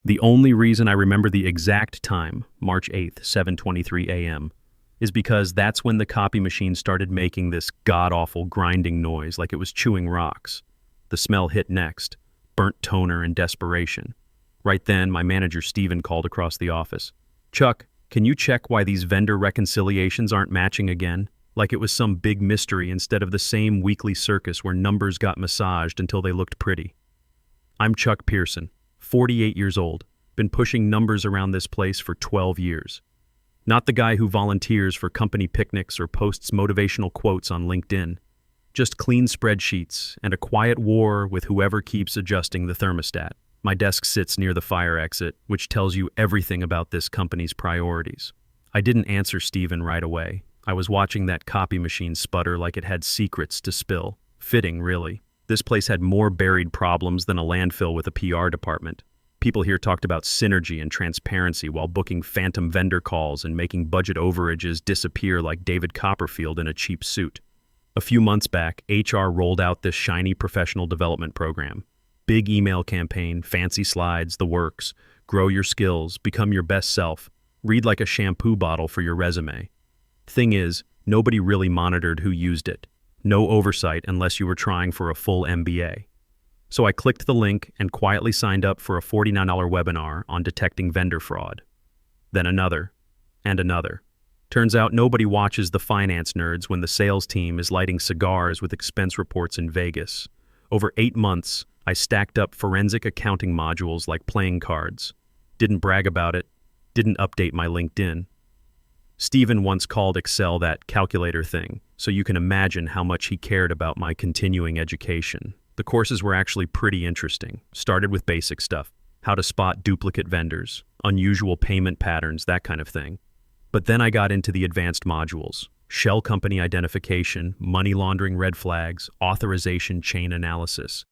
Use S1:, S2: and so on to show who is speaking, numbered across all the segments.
S1: The only reason I remember the exact time, March 8th, 7:23 a.m., is because that's when the copy machine started making this god-awful grinding noise like it was chewing rocks. The smell hit next, burnt toner and desperation. Right then, my manager Steven called across the office. "Chuck, can you check why these vendor reconciliations aren't matching again? Like it was some big mystery instead of the same weekly circus where numbers got massaged until they looked pretty." I'm Chuck Pearson, 48 years old, been pushing numbers around this place for 12 years. Not the guy who volunteers for company picnics or posts motivational quotes on LinkedIn. Just clean spreadsheets and a quiet war with whoever keeps adjusting the thermostat. My desk sits near the fire exit, which tells you everything about this company's priorities. I didn't answer Steven right away. I was watching that copy machine sputter like it had secrets to spill. Fitting, really. This place had more buried problems than a landfill with a PR department. People here talked about synergy and transparency while booking phantom vendor calls and making budget overages disappear like David Copperfield in a cheap suit. A few months back, HR rolled out this shiny professional development program. Big email campaign, fancy slides, the works. Grow your skills, become your best self. Read like a shampoo bottle for your resume. Thing is, nobody really monitored who used it. No oversight unless you were trying for a full MBA. So I clicked the link and quietly signed up for a $49 webinar on detecting vendor fraud. Then another, and another. Turns out nobody watches the finance nerds when the sales team is lighting cigars with expense reports in Vegas. Over 8 months, I stacked up forensic accounting modules like playing cards. Didn't brag about it, didn't update my LinkedIn. Steven once called Excel that calculator thing, so you can imagine how much he cared about my continuing education. The courses were actually pretty interesting. Started with basic stuff, how to spot duplicate vendors, unusual payment patterns, that kind of thing. But then I got into the advanced modules, shell company identification, money laundering red flags, authorization chain analysis.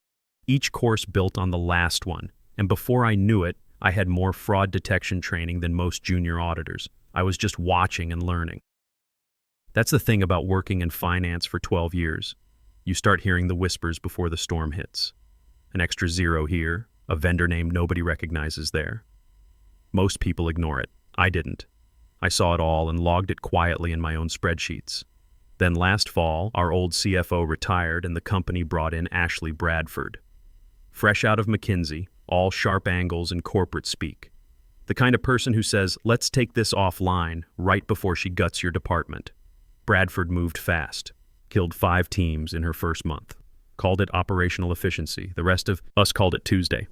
S1: Each course built on the last one, and before I knew it, I had more fraud detection training than most junior auditors. I was just watching and learning. That's the thing about working in finance for 12 years. You start hearing the whispers before the storm hits. An extra zero here, a vendor name nobody recognizes there. Most people ignore it. I didn't. I saw it all and logged it quietly in my own spreadsheets. Then last fall, our old CFO retired and the company brought in Ashley Bradford. Fresh out of McKinsey, all sharp angles and corporate speak. The kind of person who says, "Let's take this offline," right before she guts your department. Bradford moved fast, killed 5 teams in her first month, called it operational efficiency. The rest of us called it Tuesday.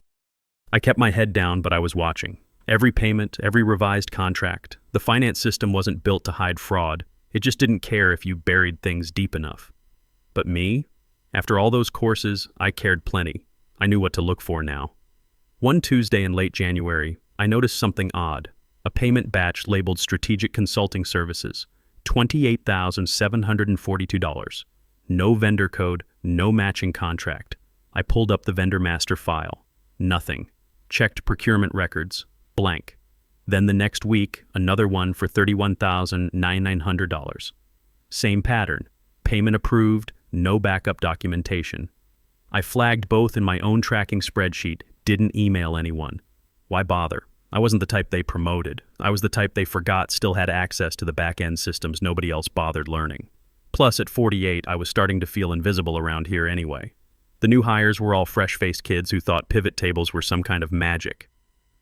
S1: I kept my head down, but I was watching. Every payment, every revised contract. The finance system wasn't built to hide fraud. It just didn't care if you buried things deep enough. But me? After all those courses, I cared plenty. I knew what to look for now. One Tuesday in late January, I noticed something odd. A payment batch labeled Strategic Consulting Services, $28,742. No vendor code, no matching contract. I pulled up the vendor master file. Nothing. Checked procurement records. Blank. Then the next week, another one for $31,900. Same pattern. Payment approved, no backup documentation. I flagged both in my own tracking spreadsheet, didn't email anyone. Why bother? I wasn't the type they promoted. I was the type they forgot still had access to the back-end systems nobody else bothered learning. Plus, at 48, I was starting to feel invisible around here anyway. The new hires were all fresh-faced kids who thought pivot tables were some kind of magic.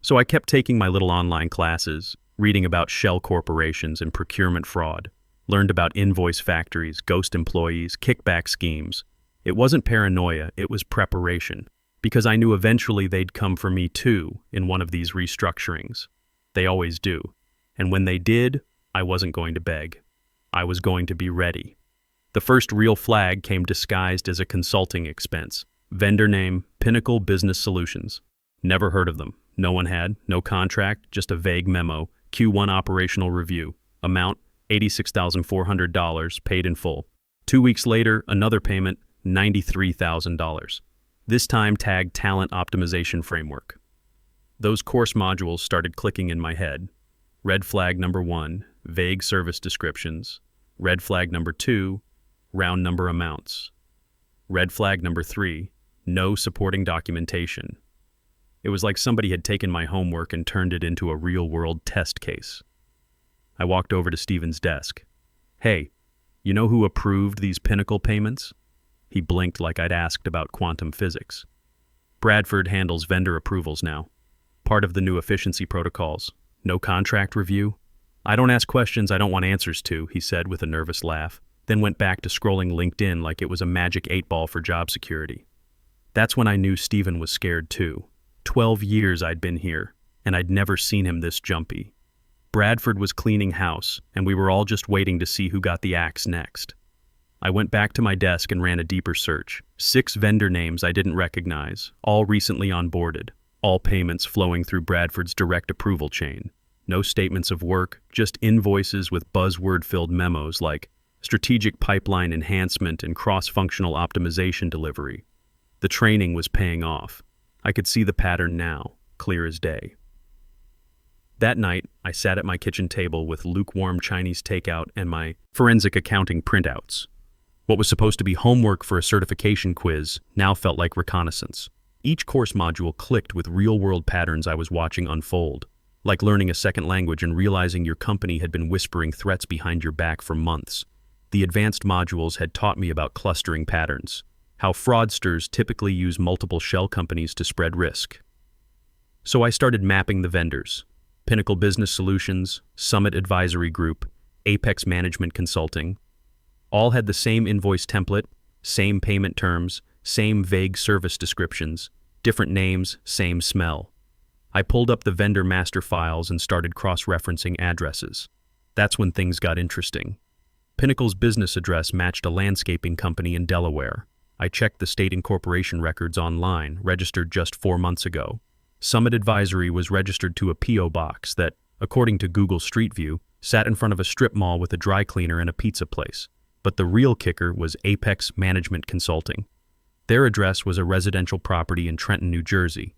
S1: So I kept taking my little online classes, reading about shell corporations and procurement fraud, learned about invoice factories, ghost employees, kickback schemes. It wasn't paranoia, it was preparation. Because I knew eventually they'd come for me too in one of these restructurings. They always do. And when they did, I wasn't going to beg. I was going to be ready. The first real flag came disguised as a consulting expense. Vendor name, Pinnacle Business Solutions. Never heard of them. No one had, no contract, just a vague memo. Q1 operational review. Amount, $86,400, paid in full. 2 weeks later, another payment, $93,000. This time tagged Talent Optimization Framework. Those course modules started clicking in my head. Red flag number 1, vague service descriptions. Red flag number 2, round number amounts. Red flag number 3, no supporting documentation. It was like somebody had taken my homework and turned it into a real-world test case. I walked over to Steven's desk. "Hey, you know who approved these Pinnacle payments?" He blinked like I'd asked about quantum physics. "Bradford handles vendor approvals now. Part of the new efficiency protocols. No contract review." "I don't ask questions I don't want answers to," he said with a nervous laugh, then went back to scrolling LinkedIn like it was a magic 8-ball for job security. That's when I knew Steven was scared too. 12 years I'd been here, and I'd never seen him this jumpy. Bradford was cleaning house, and we were all just waiting to see who got the axe next. I went back to my desk and ran a deeper search. 6 vendor names I didn't recognize, all recently onboarded, all payments flowing through Bradford's direct approval chain. No statements of work, just invoices with buzzword-filled memos like strategic pipeline enhancement and cross-functional optimization delivery. The training was paying off. I could see the pattern now, clear as day. That night, I sat at my kitchen table with lukewarm Chinese takeout and my forensic accounting printouts. What was supposed to be homework for a certification quiz now felt like reconnaissance. Each course module clicked with real-world patterns I was watching unfold, like learning a second language and realizing your company had been whispering threats behind your back for months. The advanced modules had taught me about clustering patterns, how fraudsters typically use multiple shell companies to spread risk. So I started mapping the vendors. Pinnacle Business Solutions, Summit Advisory Group, Apex Management Consulting. All had the same invoice template, same payment terms, same vague service descriptions, different names, same smell. I pulled up the vendor master files and started cross-referencing addresses. That's when things got interesting. Pinnacle's business address matched a landscaping company in Delaware. I checked the state incorporation records online, registered just 4 months ago. Summit Advisory was registered to a P.O. box that, according to Google Street View, sat in front of a strip mall with a dry cleaner and a pizza place. But the real kicker was Apex Management Consulting. Their address was a residential property in Trenton, New Jersey.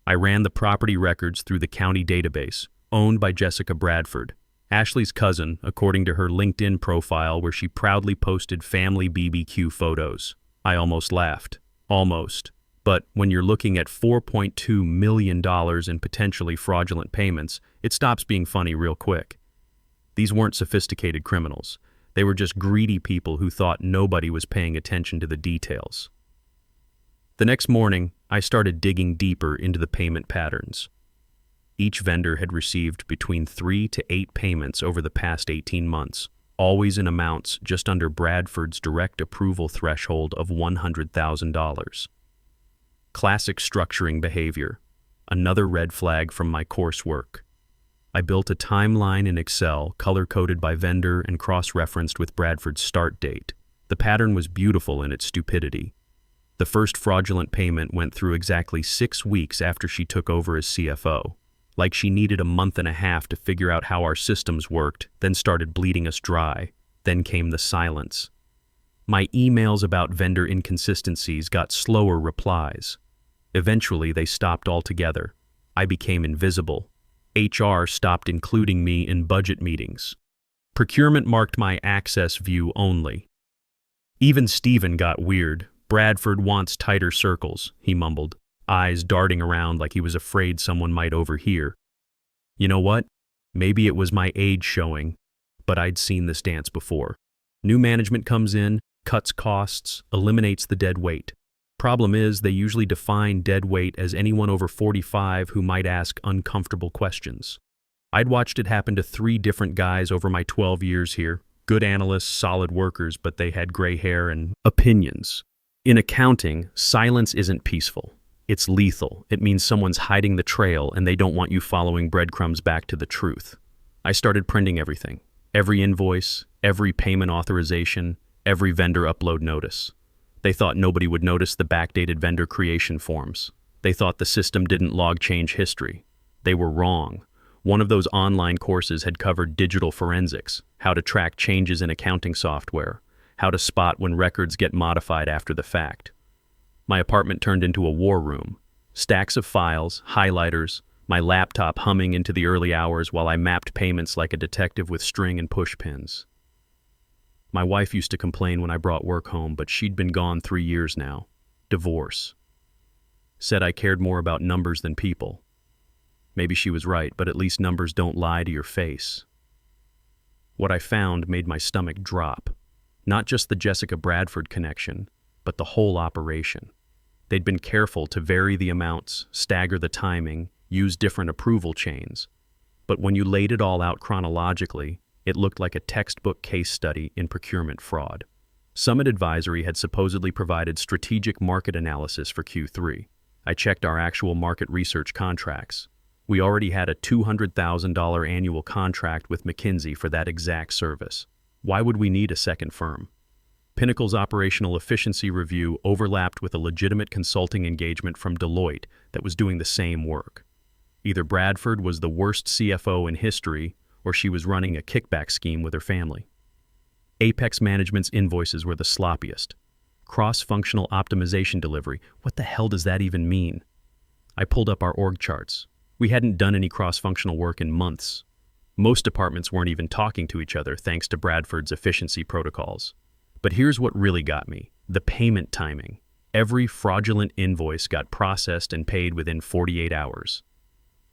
S1: I ran the property records through the county database, owned by Jessica Bradford, Ashley's cousin, according to her LinkedIn profile where she proudly posted family BBQ photos. I almost laughed. Almost. But when you're looking at $4.2 million in potentially fraudulent payments, it stops being funny real quick. These weren't sophisticated criminals. They were just greedy people who thought nobody was paying attention to the details. The next morning, I started digging deeper into the payment patterns. Each vendor had received between 3 to 8 payments over the past 18 months, always in amounts just under Bradford's direct approval threshold of $100,000. Classic structuring behavior, another red flag from my coursework. I built a timeline in Excel, color-coded by vendor and cross-referenced with Bradford's start date. The pattern was beautiful in its stupidity. The first fraudulent payment went through exactly 6 weeks after she took over as CFO. Like she needed a month and a half to figure out how our systems worked, then started bleeding us dry. Then came the silence. My emails about vendor inconsistencies got slower replies. Eventually, they stopped altogether. I became invisible. HR stopped including me in budget meetings. Procurement marked my access view only. Even Steven got weird. "Bradford wants tighter circles," he mumbled, eyes darting around like he was afraid someone might overhear. You know what? Maybe it was my age showing, but I'd seen this dance before. New management comes in, cuts costs, eliminates the dead weight. Problem is, they usually define dead weight as anyone over 45 who might ask uncomfortable questions. I'd watched it happen to 3 different guys over my 12 years here. Good analysts, solid workers, but they had gray hair and opinions. In accounting, silence isn't peaceful. It's lethal. It means someone's hiding the trail and they don't want you following breadcrumbs back to the truth. I started printing everything. Every invoice, every payment authorization, every vendor upload notice. They thought nobody would notice the backdated vendor creation forms. They thought the system didn't log change history. They were wrong. One of those online courses had covered digital forensics, how to track changes in accounting software, how to spot when records get modified after the fact. My apartment turned into a war room. Stacks of files, highlighters, my laptop humming into the early hours while I mapped payments like a detective with string and push pins. My wife used to complain when I brought work home, but she'd been gone 3 years now. Divorce. said I cared more about numbers than people. Maybe she was right, but at least numbers don't lie to your face. What I found made my stomach drop. Not just the Jessica Bradford connection, but the whole operation. They'd been careful to vary the amounts, stagger the timing, use different approval chains. But when you laid it all out chronologically, it looked like a textbook case study in procurement fraud. Summit Advisory had supposedly provided strategic market analysis for Q3. I checked our actual market research contracts. We already had a $200,000 annual contract with McKinsey for that exact service. Why would we need a second firm? Pinnacle's operational efficiency review overlapped with a legitimate consulting engagement from Deloitte that was doing the same work. Either Bradford was the worst CFO in history, or she was running a kickback scheme with her family. Apex Management's invoices were the sloppiest. Cross-functional optimization delivery, what the hell does that even mean? I pulled up our org charts. We hadn't done any cross-functional work in months. Most departments weren't even talking to each other thanks to Bradford's efficiency protocols. But here's what really got me: the payment timing. Every fraudulent invoice got processed and paid within 48 hours.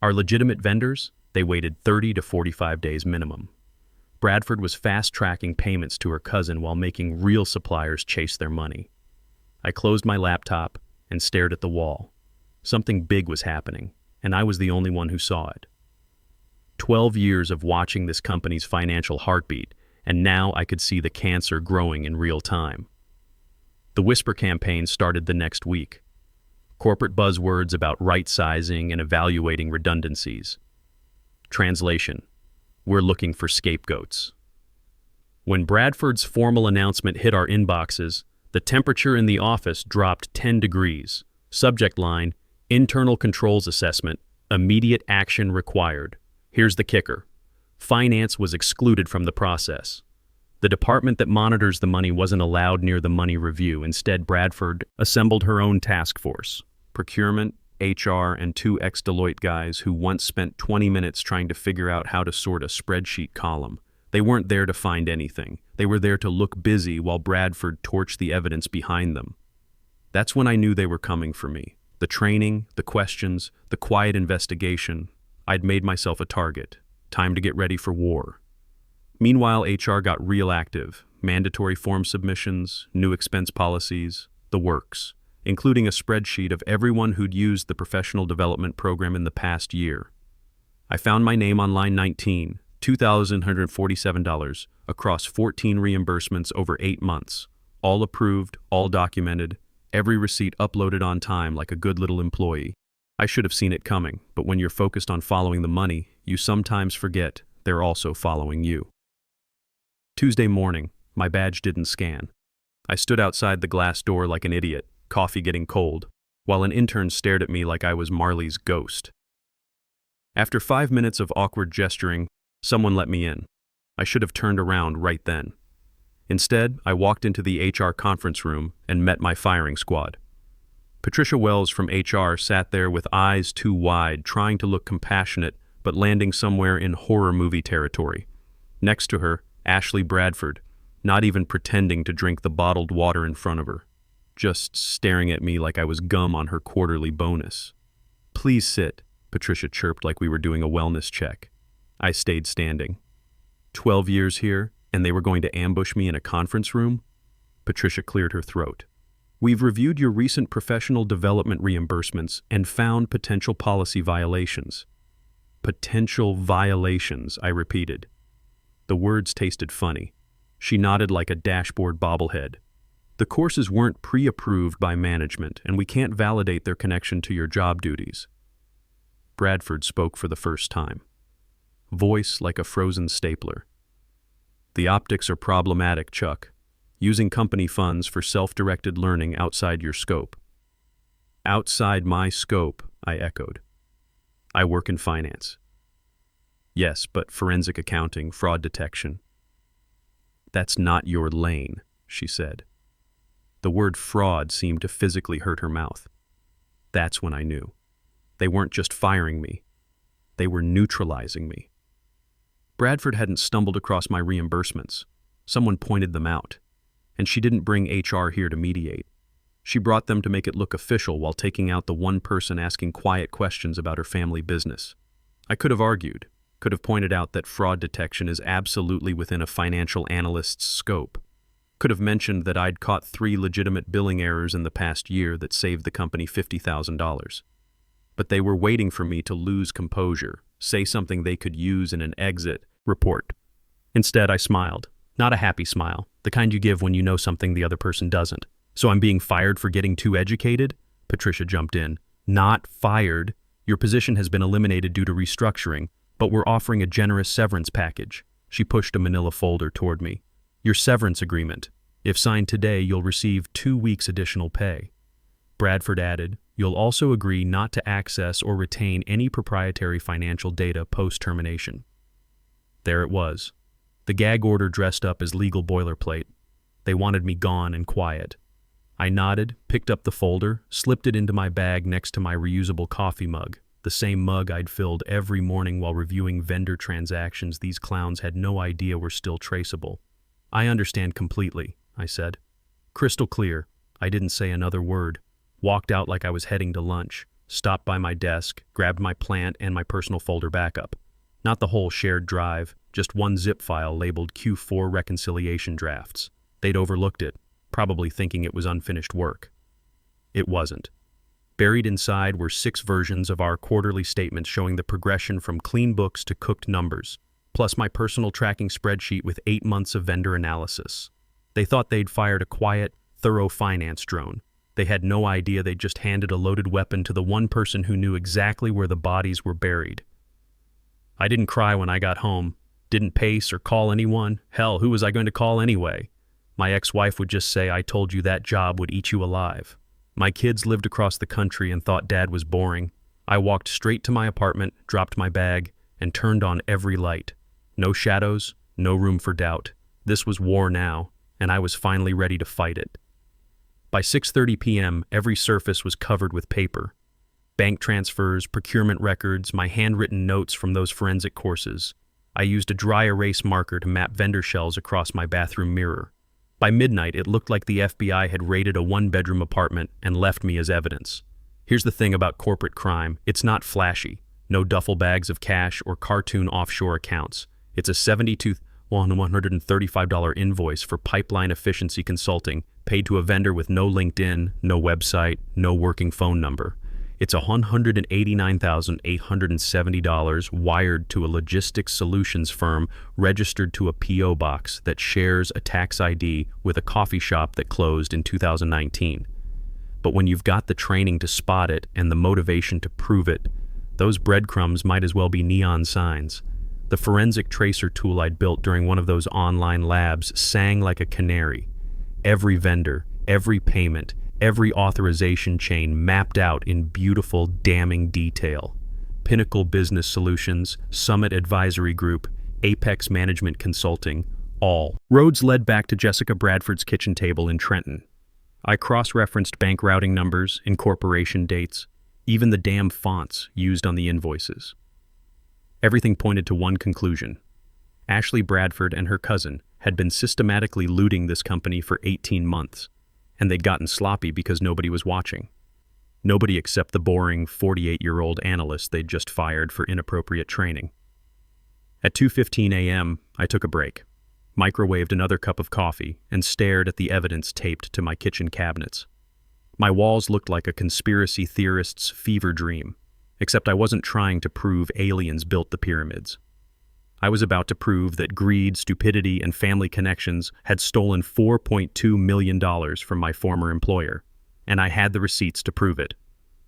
S1: Our legitimate vendors, they waited 30 to 45 days minimum. Bradford was fast-tracking payments to her cousin while making real suppliers chase their money. I closed my laptop and stared at the wall. Something big was happening, and I was the only one who saw it. 12 years of watching this company's financial heartbeat, and now I could see the cancer growing in real time. The Whisper campaign started the next week. Corporate buzzwords about right-sizing and evaluating redundancies. Translation: we're looking for scapegoats. When Bradford's formal announcement hit our inboxes, the temperature in the office dropped 10 degrees. Subject line: internal controls assessment, immediate action required. Here's the kicker: finance was excluded from the process. The department that monitors the money wasn't allowed near the money review. Instead, Bradford assembled her own task force. Procurement, HR, and 2 ex-Deloitte guys who once spent 20 minutes trying to figure out how to sort a spreadsheet column. They weren't there to find anything. They were there to look busy while Bradford torched the evidence behind them. That's when I knew they were coming for me. The training, the questions, the quiet investigation. I'd made myself a target. Time to get ready for war. Meanwhile, HR got real active. Mandatory form submissions, new expense policies, the works, including a spreadsheet of everyone who'd used the professional development program in the past year. I found my name on line 19, $2,147, across 14 reimbursements over 8 months. All approved, all documented, every receipt uploaded on time like a good little employee. I should have seen it coming, but when you're focused on following the money, you sometimes forget they're also following you. Tuesday morning, my badge didn't scan. I stood outside the glass door like an idiot, coffee getting cold, while an intern stared at me like I was Marley's ghost. After 5 minutes of awkward gesturing, someone let me in. I should have turned around right then. Instead, I walked into the HR conference room and met my firing squad. Patricia Wells from HR sat there with eyes too wide, trying to look compassionate, but landing somewhere in horror movie territory. Next to her, Ashley Bradford, not even pretending to drink the bottled water in front of her, just staring at me like I was gum on her quarterly bonus. "Please sit," Patricia chirped like we were doing a wellness check. I stayed standing. 12 years here, and they were going to ambush me in a conference room? Patricia cleared her throat. "We've reviewed your recent professional development reimbursements and found potential policy violations." "Potential violations," I repeated. The words tasted funny. She nodded like a dashboard bobblehead. "The courses weren't pre-approved by management, and we can't validate their connection to your job duties." Bradford spoke for the first time. Voice like a frozen stapler. "The optics are problematic, Chuck. Using company funds for self-directed learning outside your scope." "Outside my scope," I echoed. "I work in finance." "Yes, but forensic accounting, fraud detection." "That's not your lane," she said. The word fraud seemed to physically hurt her mouth. That's when I knew. They weren't just firing me. They were neutralizing me. Bradford hadn't stumbled across my reimbursements. Someone pointed them out. And she didn't bring HR here to mediate. She brought them to make it look official while taking out the one person asking quiet questions about her family business. I could have argued, could have pointed out that fraud detection is absolutely within a financial analyst's scope. Could have mentioned that I'd caught 3 legitimate billing errors in the past year that saved the company $50,000. But they were waiting for me to lose composure, say something they could use in an exit report. Instead, I smiled. Not a happy smile, the kind you give when you know something the other person doesn't. So I'm being fired for getting too educated? Patricia jumped in. Not fired. Your position has been eliminated due to restructuring, but we're offering a generous severance package. She pushed a manila folder toward me. Your severance agreement. If signed today, you'll receive 2 weeks additional pay. Bradford added, you'll also agree not to access or retain any proprietary financial data post-termination. There it was. The gag order dressed up as legal boilerplate. They wanted me gone and quiet. I nodded, picked up the folder, slipped it into my bag next to my reusable coffee mug, the same mug I'd filled every morning while reviewing vendor transactions these clowns had no idea were still traceable. I understand completely, I said. Crystal clear. I didn't say another word. Walked out like I was heading to lunch, stopped by my desk, grabbed my plant and my personal folder backup. Not the whole shared drive, just one zip file labeled Q4 reconciliation drafts. They'd overlooked it, probably thinking it was unfinished work. It wasn't. Buried inside were 6 versions of our quarterly statements showing the progression from clean books to cooked numbers, plus my personal tracking spreadsheet with 8 months of vendor analysis. They thought they'd fired a quiet, thorough finance drone. They had no idea they'd just handed a loaded weapon to the one person who knew exactly where the bodies were buried. I didn't cry when I got home, didn't pace or call anyone. Hell, who was I going to call anyway? My ex-wife would just say, I told you that job would eat you alive. My kids lived across the country and thought Dad was boring. I walked straight to my apartment, dropped my bag, and turned on every light. No shadows, no room for doubt. This was war now, and I was finally ready to fight it. By 6:30 p.m., every surface was covered with paper. Bank transfers, procurement records, my handwritten notes from those forensic courses. I used a dry erase marker to map vendor shells across my bathroom mirror. By midnight, it looked like the FBI had raided a 1-bedroom apartment and left me as evidence. Here's the thing about corporate crime. It's not flashy. No duffel bags of cash or cartoon offshore accounts. It's a $135 invoice for pipeline efficiency consulting paid to a vendor with no LinkedIn, no website, no working phone number. It's $189,870 wired to a logistics solutions firm registered to a P.O. box that shares a tax ID with a coffee shop that closed in 2019. But when you've got the training to spot it and the motivation to prove it, those breadcrumbs might as well be neon signs. The forensic tracer tool I'd built during one of those online labs sang like a canary. Every vendor, every payment, every authorization chain mapped out in beautiful, damning detail. Pinnacle Business Solutions, Summit Advisory Group, Apex Management Consulting, all. Roads led back to Jessica Bradford's kitchen table in Trenton. I cross-referenced bank routing numbers, incorporation dates, even the damn fonts used on the invoices. Everything pointed to one conclusion. Ashley Bradford and her cousin had been systematically looting this company for 18 months. And they'd gotten sloppy because nobody was watching. Nobody except the boring 48-year-old analyst they'd just fired for inappropriate training. At 2:15 a.m., I took a break, microwaved another cup of coffee, and stared at the evidence taped to my kitchen cabinets. My walls looked like a conspiracy theorist's fever dream, except I wasn't trying to prove aliens built the pyramids. I was about to prove that greed, stupidity, and family connections had stolen $4.2 million from my former employer, and I had the receipts to prove it.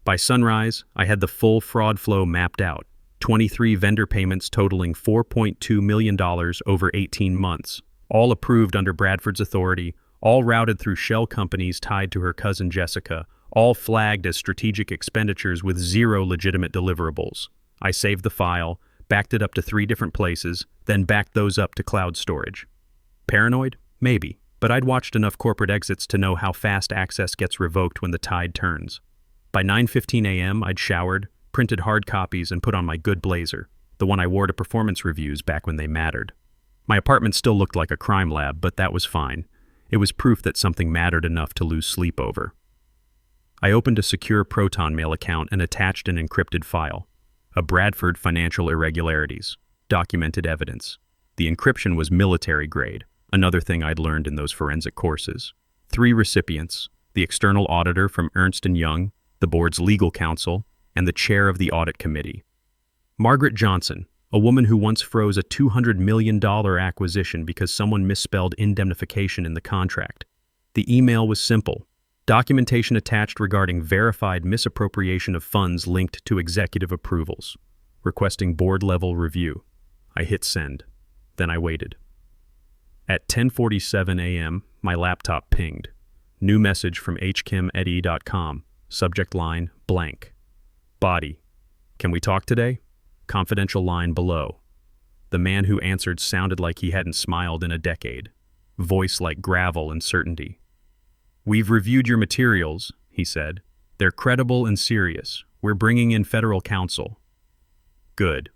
S1: By sunrise, I had the full fraud flow mapped out, 23 vendor payments totaling $4.2 million over 18 months, all approved under Bradford's authority, all routed through shell companies tied to her cousin Jessica, all flagged as strategic expenditures with 0 legitimate deliverables. I saved the file, backed it up to 3 different places, then backed those up to cloud storage. Paranoid? Maybe, but I'd watched enough corporate exits to know how fast access gets revoked when the tide turns. By 9:15 a.m., I'd showered, printed hard copies, and put on my good blazer, the one I wore to performance reviews back when they mattered. My apartment still looked like a crime lab, but that was fine. It was proof that something mattered enough to lose sleep over. I opened a secure Proton Mail account and attached an encrypted file. A Bradford financial irregularities. Documented evidence. The encryption was military grade, another thing I'd learned in those forensic courses. 3 recipients, the external auditor from Ernst & Young, the board's legal counsel, and the chair of the audit committee. Margaret Johnson, a woman who once froze a $200 million acquisition because someone misspelled indemnification in the contract. The email was simple. Documentation attached regarding verified misappropriation of funds linked to executive approvals. Requesting board-level review. I hit send. Then I waited. At 10:47 a.m., my laptop pinged. New message from hkimedie.com. Subject line, blank. Body. Can we talk today? Confidential line below. The man who answered sounded like he hadn't smiled in a decade. Voice like gravel and certainty. We've reviewed your materials, he said. They're credible and serious. We're bringing in federal counsel. Good.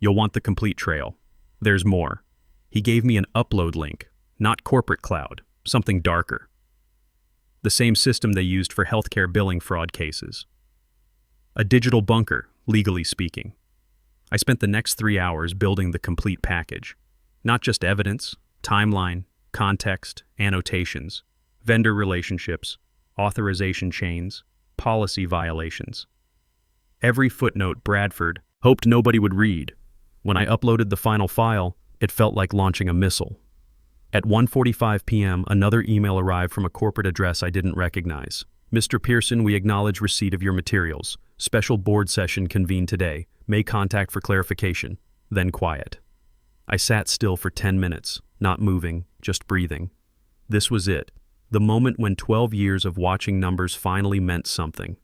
S1: You'll want the complete trail. There's more. He gave me an upload link, not corporate cloud, something darker. The same system they used for healthcare billing fraud cases. A digital bunker, legally speaking. I spent the next 3 hours building the complete package. Not just evidence, timeline, context, annotations, vendor relationships, authorization chains, policy violations. Every footnote Bradford hoped nobody would read. When I uploaded the final file, it felt like launching a missile. At 1:45 p.m., another email arrived from a corporate address I didn't recognize. Mr. Pearson, we acknowledge receipt of your materials. Special board session convened today. May contact for clarification. Then quiet. I sat still for 10 minutes, not moving, just breathing. This was it. The moment when 12 years of watching numbers finally meant something.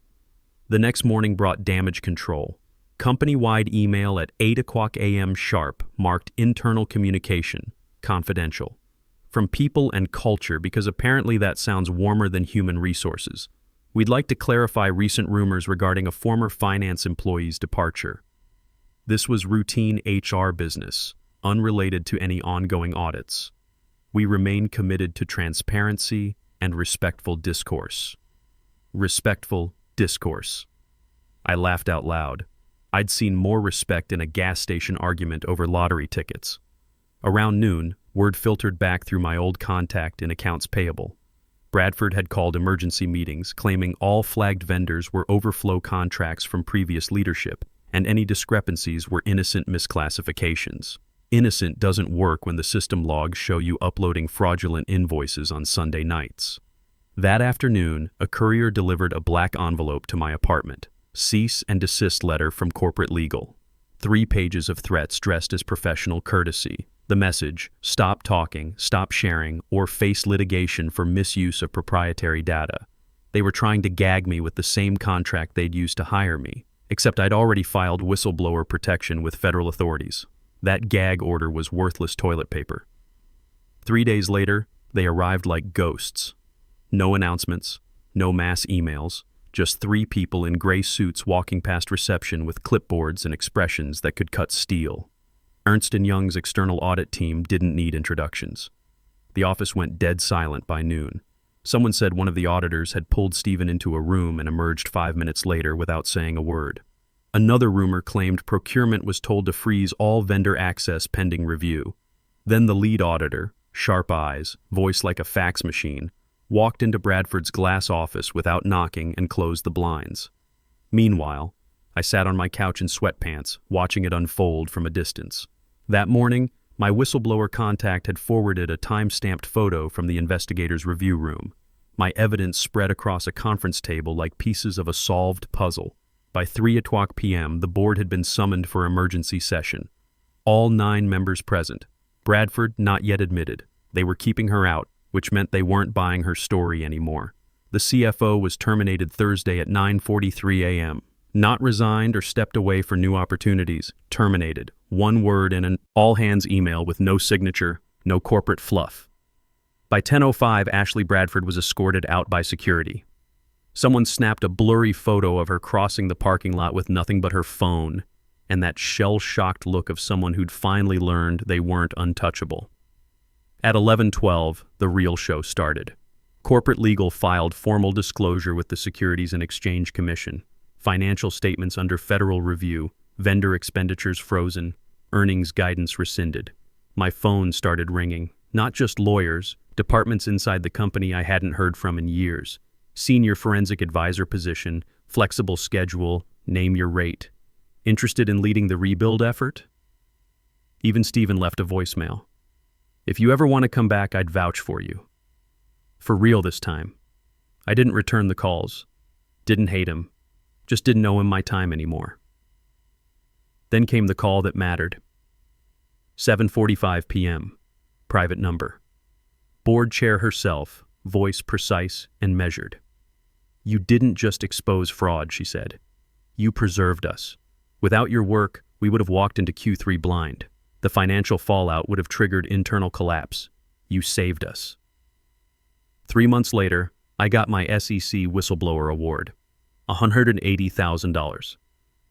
S1: The next morning brought damage control. Company-wide email at 8:00 a.m. sharp marked internal communication, confidential. From people and culture, because apparently that sounds warmer than human resources. We'd like to clarify recent rumors regarding a former finance employee's departure. This was routine HR business, unrelated to any ongoing audits. We remain committed to transparency and respectful discourse. Respectful discourse. I laughed out loud. I'd seen more respect in a gas station argument over lottery tickets. Around noon, word filtered back through my old contact in accounts payable. Bradford had called emergency meetings, claiming all flagged vendors were overflow contracts from previous leadership, and any discrepancies were innocent misclassifications. Innocent doesn't work when the system logs show you uploading fraudulent invoices on Sunday nights. That afternoon, a courier delivered a black envelope to my apartment. Cease and desist letter from corporate legal. 3 pages of threats dressed as professional courtesy. The message, stop talking, stop sharing, or face litigation for misuse of proprietary data. They were trying to gag me with the same contract they'd used to hire me, except I'd already filed whistleblower protection with federal authorities. That gag order was worthless toilet paper. 3 days later, they arrived like ghosts. No announcements, no mass emails, just 3 people in gray suits walking past reception with clipboards and expressions that could cut steel. Ernst & Young's external audit team didn't need introductions. The office went dead silent by noon. Someone said one of the auditors had pulled Stephen into a room and emerged 5 minutes later without saying a word. Another rumor claimed procurement was told to freeze all vendor access pending review. Then the lead auditor, sharp eyes, voice like a fax machine, walked into Bradford's glass office without knocking and closed the blinds. Meanwhile, I sat on my couch in sweatpants, watching it unfold from a distance. That morning, my whistleblower contact had forwarded a time-stamped photo from the investigator's review room. My evidence spread across a conference table like pieces of a solved puzzle. By 3:00 p.m., the board had been summoned for emergency session. All 9 members present. Bradford not yet admitted. They were keeping her out, which meant they weren't buying her story anymore. The CFO was terminated Thursday at 9:43 a.m. Not resigned or stepped away for new opportunities. Terminated. 1 word in an all-hands email with no signature, no corporate fluff. By 10:05, Ashley Bradford was escorted out by security. Someone snapped a blurry photo of her crossing the parking lot with nothing but her phone, and that shell-shocked look of someone who'd finally learned they weren't untouchable. At 11:12, the real show started. Corporate legal filed formal disclosure with the Securities and Exchange Commission. Financial statements under federal review, vendor expenditures frozen, earnings guidance rescinded. My phone started ringing. Not just lawyers, departments inside the company I hadn't heard from in years. Senior forensic advisor position, flexible schedule, name your rate. Interested in leading the rebuild effort? Even Steven left a voicemail. If you ever want to come back, I'd vouch for you. For real this time. I didn't return the calls. Didn't hate him. Just didn't owe him my time anymore. Then came the call that mattered. 7:45 p.m. Private number. Board chair herself, voice precise and measured. You didn't just expose fraud, she said. You preserved us. Without your work, we would have walked into Q3 blind. The financial fallout would have triggered internal collapse. You saved us. 3 months later, I got my SEC Whistleblower Award, $180,000,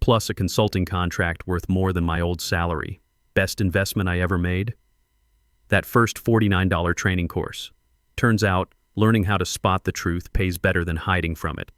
S1: plus a consulting contract worth more than my old salary. Best investment I ever made? That first $49 training course. Turns out, learning how to spot the truth pays better than hiding from it.